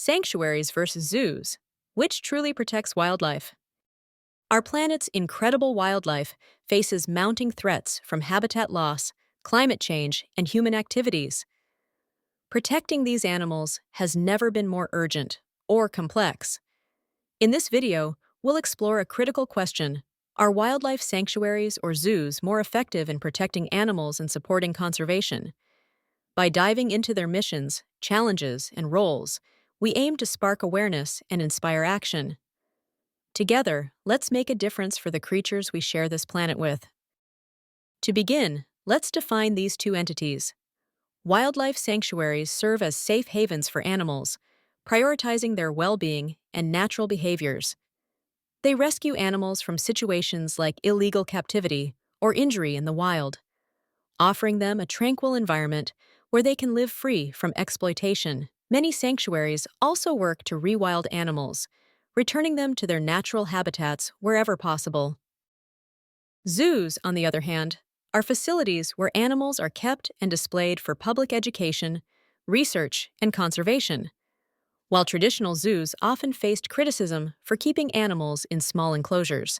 Sanctuaries versus zoos. Which truly protects wildlife? Our planet's incredible wildlife faces mounting threats from habitat loss, climate change, and human activities. Protecting these animals has never been more urgent or complex. In this video, we'll explore a critical question. Are wildlife sanctuaries or zoos more effective in protecting animals and supporting conservation? By diving into their missions, challenges, and roles, we aim to spark awareness and inspire action. Together, let's make a difference for the creatures we share this planet with. To begin, let's define these two entities. Wildlife sanctuaries serve as safe havens for animals, prioritizing their well-being and natural behaviors. They rescue animals from situations like illegal captivity or injury in the wild, offering them a tranquil environment where they can live free from exploitation. Many sanctuaries also work to rewild animals, returning them to their natural habitats wherever possible. Zoos, on the other hand, are facilities where animals are kept and displayed for public education, research, and conservation. While traditional zoos often faced criticism for keeping animals in small enclosures,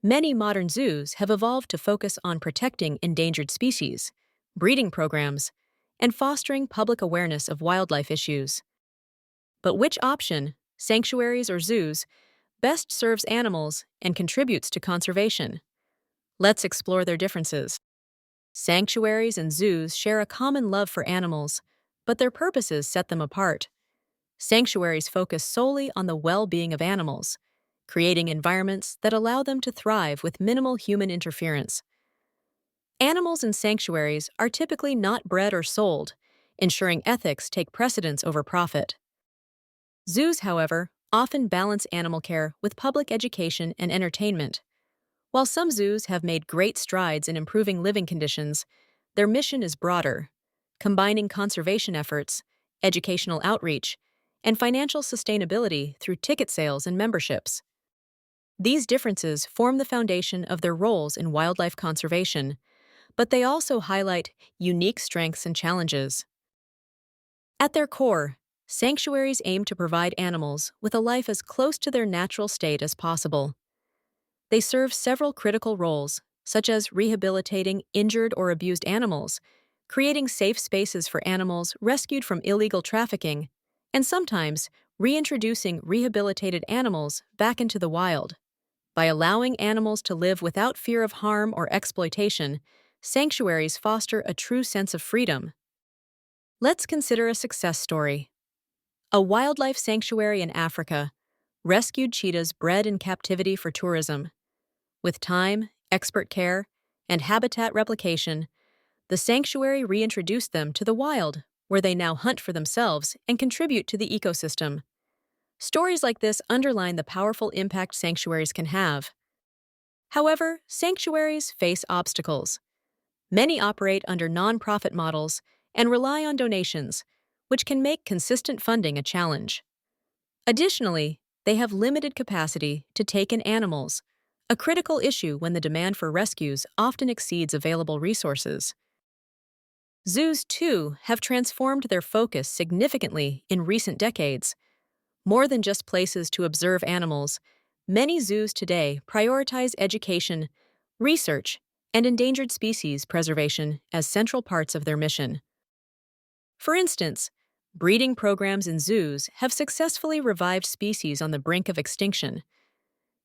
many modern zoos have evolved to focus on protecting endangered species, breeding programs, and fostering public awareness of wildlife issues. But which option, sanctuaries or zoos, best serves animals and contributes to conservation? Let's explore their differences. Sanctuaries and zoos share a common love for animals, but their purposes set them apart. Sanctuaries focus solely on the well-being of animals, creating environments that allow them to thrive with minimal human interference. Animals in sanctuaries are typically not bred or sold, ensuring ethics take precedence over profit. Zoos, however, often balance animal care with public education and entertainment. While some zoos have made great strides in improving living conditions, their mission is broader, combining conservation efforts, educational outreach, and financial sustainability through ticket sales and memberships. These differences form the foundation of their roles in wildlife conservation, but they also highlight unique strengths and challenges. At their core, sanctuaries aim to provide animals with a life as close to their natural state as possible. They serve several critical roles, such as rehabilitating injured or abused animals, creating safe spaces for animals rescued from illegal trafficking, and sometimes reintroducing rehabilitated animals back into the wild. By allowing animals to live without fear of harm or exploitation, sanctuaries foster a true sense of freedom. Let's consider a success story. A wildlife sanctuary in Africa rescued cheetahs bred in captivity for tourism. With time, expert care, and habitat replication, the sanctuary reintroduced them to the wild, where they now hunt for themselves and contribute to the ecosystem. Stories like this underline the powerful impact sanctuaries can have. However, sanctuaries face obstacles. Many operate under nonprofit models and rely on donations, which can make consistent funding a challenge. Additionally, they have limited capacity to take in animals, a critical issue when the demand for rescues often exceeds available resources. Zoos, too, have transformed their focus significantly in recent decades. More than just places to observe animals, many zoos today prioritize education, research, and endangered species preservation as central parts of their mission. For instance, breeding programs in zoos have successfully revived species on the brink of extinction.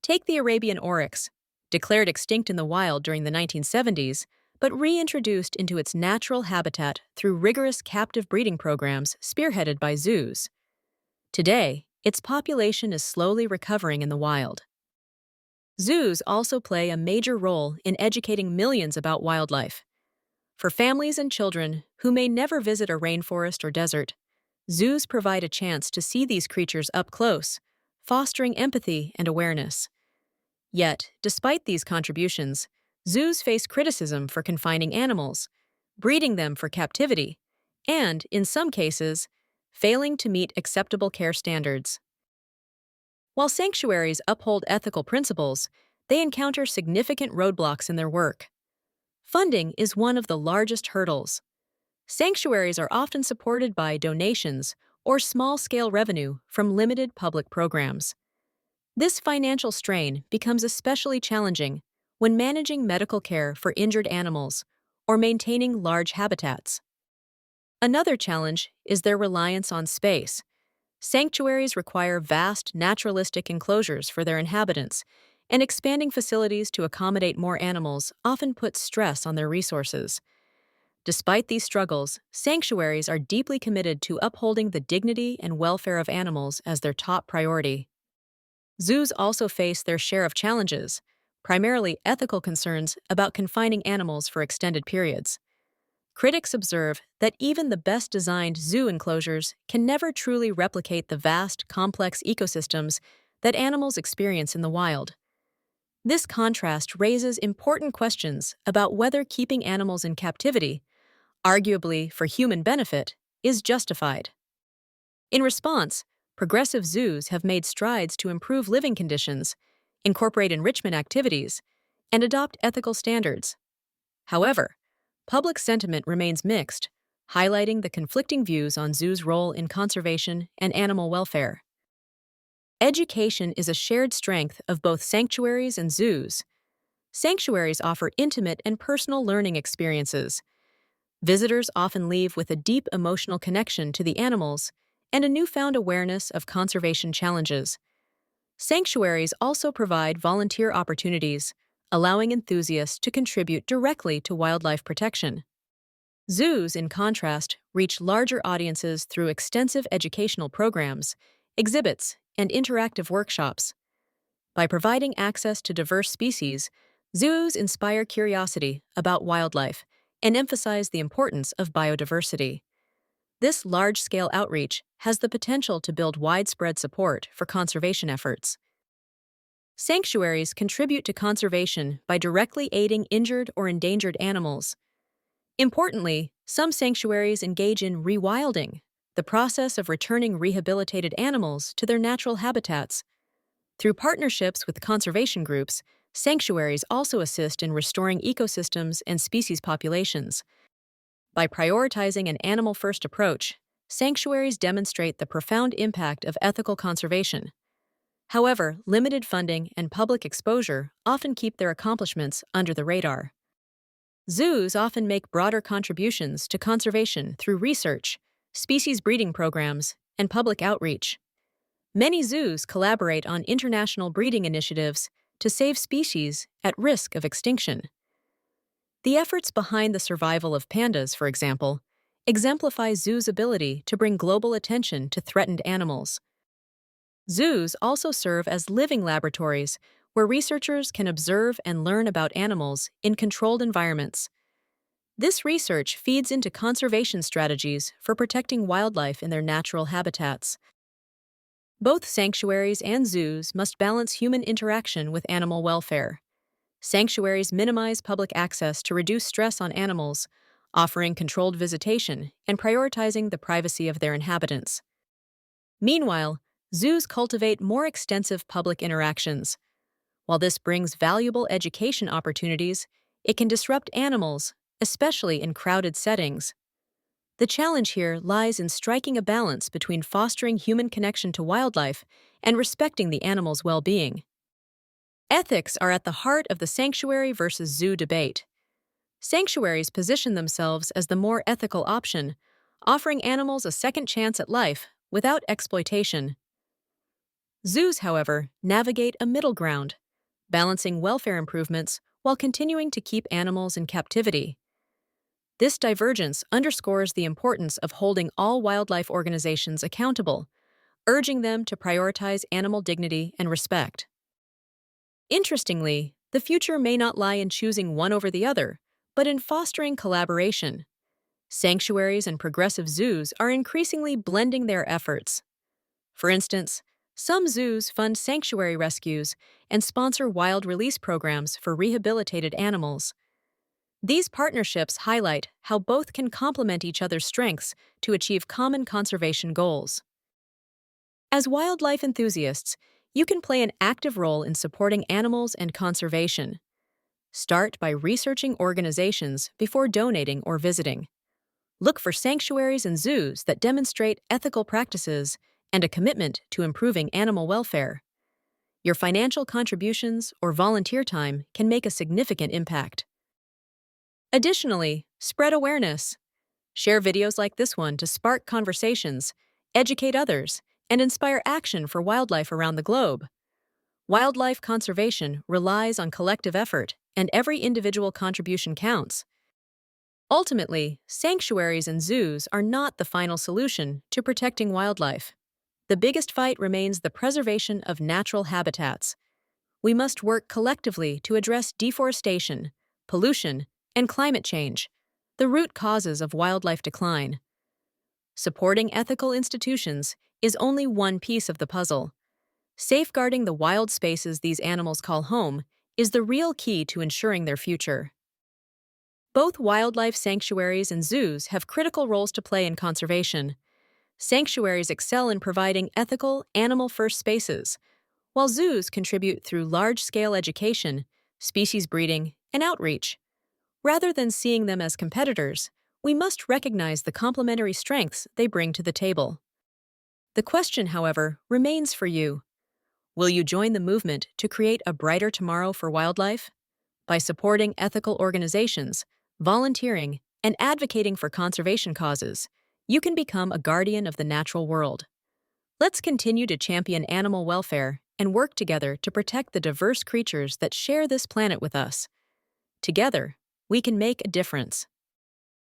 Take the Arabian oryx, declared extinct in the wild during the 1970s, but reintroduced into its natural habitat through rigorous captive breeding programs spearheaded by zoos. Today, its population is slowly recovering in the wild. Zoos also play a major role in educating millions about wildlife. For families and children who may never visit a rainforest or desert, zoos provide a chance to see these creatures up close, fostering empathy and awareness. Yet, despite these contributions, zoos face criticism for confining animals, breeding them for captivity, and, in some cases, failing to meet acceptable care standards. While sanctuaries uphold ethical principles, they encounter significant roadblocks in their work. Funding is one of the largest hurdles. Sanctuaries are often supported by donations or small-scale revenue from limited public programs. This financial strain becomes especially challenging when managing medical care for injured animals or maintaining large habitats. Another challenge is their reliance on space. Sanctuaries require vast naturalistic enclosures for their inhabitants, and expanding facilities to accommodate more animals often puts stress on their resources. Despite these struggles, sanctuaries are deeply committed to upholding the dignity and welfare of animals as their top priority. Zoos also face their share of challenges, primarily ethical concerns about confining animals for extended periods. Critics observe that even the best designed zoo enclosures can never truly replicate the vast, complex ecosystems that animals experience in the wild. This contrast raises important questions about whether keeping animals in captivity, arguably for human benefit, is justified. In response, progressive zoos have made strides to improve living conditions, incorporate enrichment activities, and adopt ethical standards. However, public sentiment remains mixed, highlighting the conflicting views on zoos' role in conservation and animal welfare. Education is a shared strength of both sanctuaries and zoos. Sanctuaries offer intimate and personal learning experiences. Visitors often leave with a deep emotional connection to the animals and a newfound awareness of conservation challenges. Sanctuaries also provide volunteer opportunities, allowing enthusiasts to contribute directly to wildlife protection. Zoos, in contrast, reach larger audiences through extensive educational programs, exhibits, and interactive workshops. By providing access to diverse species, zoos inspire curiosity about wildlife and emphasize the importance of biodiversity. This large-scale outreach has the potential to build widespread support for conservation efforts. Sanctuaries contribute to conservation by directly aiding injured or endangered animals. Importantly, some sanctuaries engage in rewilding, the process of returning rehabilitated animals to their natural habitats. Through partnerships with conservation groups, sanctuaries also assist in restoring ecosystems and species populations. By prioritizing an animal-first approach, sanctuaries demonstrate the profound impact of ethical conservation. However, limited funding and public exposure often keep their accomplishments under the radar. Zoos often make broader contributions to conservation through research, species breeding programs, and public outreach. Many zoos collaborate on international breeding initiatives to save species at risk of extinction. The efforts behind the survival of pandas, for example, exemplify zoos' ability to bring global attention to threatened animals. Zoos also serve as living laboratories where researchers can observe and learn about animals in controlled environments. This research feeds into conservation strategies for protecting wildlife in their natural habitats. Both sanctuaries and zoos must balance human interaction with animal welfare. Sanctuaries minimize public access to reduce stress on animals, offering controlled visitation and prioritizing the privacy of their inhabitants. Meanwhile, zoos cultivate more extensive public interactions. While this brings valuable education opportunities, it can disrupt animals, especially in crowded settings. The challenge here lies in striking a balance between fostering human connection to wildlife and respecting the animal's well-being. Ethics are at the heart of the sanctuary versus zoo debate. Sanctuaries position themselves as the more ethical option, offering animals a second chance at life without exploitation. Zoos, however, navigate a middle ground, balancing welfare improvements while continuing to keep animals in captivity. This divergence underscores the importance of holding all wildlife organizations accountable, urging them to prioritize animal dignity and respect. Interestingly, the future may not lie in choosing one over the other, but in fostering collaboration. Sanctuaries and progressive zoos are increasingly blending their efforts. For instance, some zoos fund sanctuary rescues and sponsor wild release programs for rehabilitated animals. These partnerships highlight how both can complement each other's strengths to achieve common conservation goals. As wildlife enthusiasts, you can play an active role in supporting animals and conservation. Start by researching organizations before donating or visiting. Look for sanctuaries and zoos that demonstrate ethical practices and a commitment to improving animal welfare. Your financial contributions or volunteer time can make a significant impact. Additionally, spread awareness. Share videos like this one to spark conversations, educate others, and inspire action for wildlife around the globe. Wildlife conservation relies on collective effort, and every individual contribution counts. Ultimately, sanctuaries and zoos are not the final solution to protecting wildlife. The biggest fight remains the preservation of natural habitats. We must work collectively to address deforestation, pollution, and climate change, the root causes of wildlife decline. Supporting ethical institutions is only one piece of the puzzle. Safeguarding the wild spaces these animals call home is the real key to ensuring their future. Both wildlife sanctuaries and zoos have critical roles to play in conservation. Sanctuaries excel in providing ethical, animal-first spaces, while zoos contribute through large-scale education, species breeding, and outreach. Rather than seeing them as competitors, we must recognize the complementary strengths they bring to the table. The question, however, remains for you. Will you join the movement to create a brighter tomorrow for wildlife? By supporting ethical organizations, volunteering, and advocating for conservation causes, you can become a guardian of the natural world. Let's continue to champion animal welfare and work together to protect the diverse creatures that share this planet with us. Together, we can make a difference.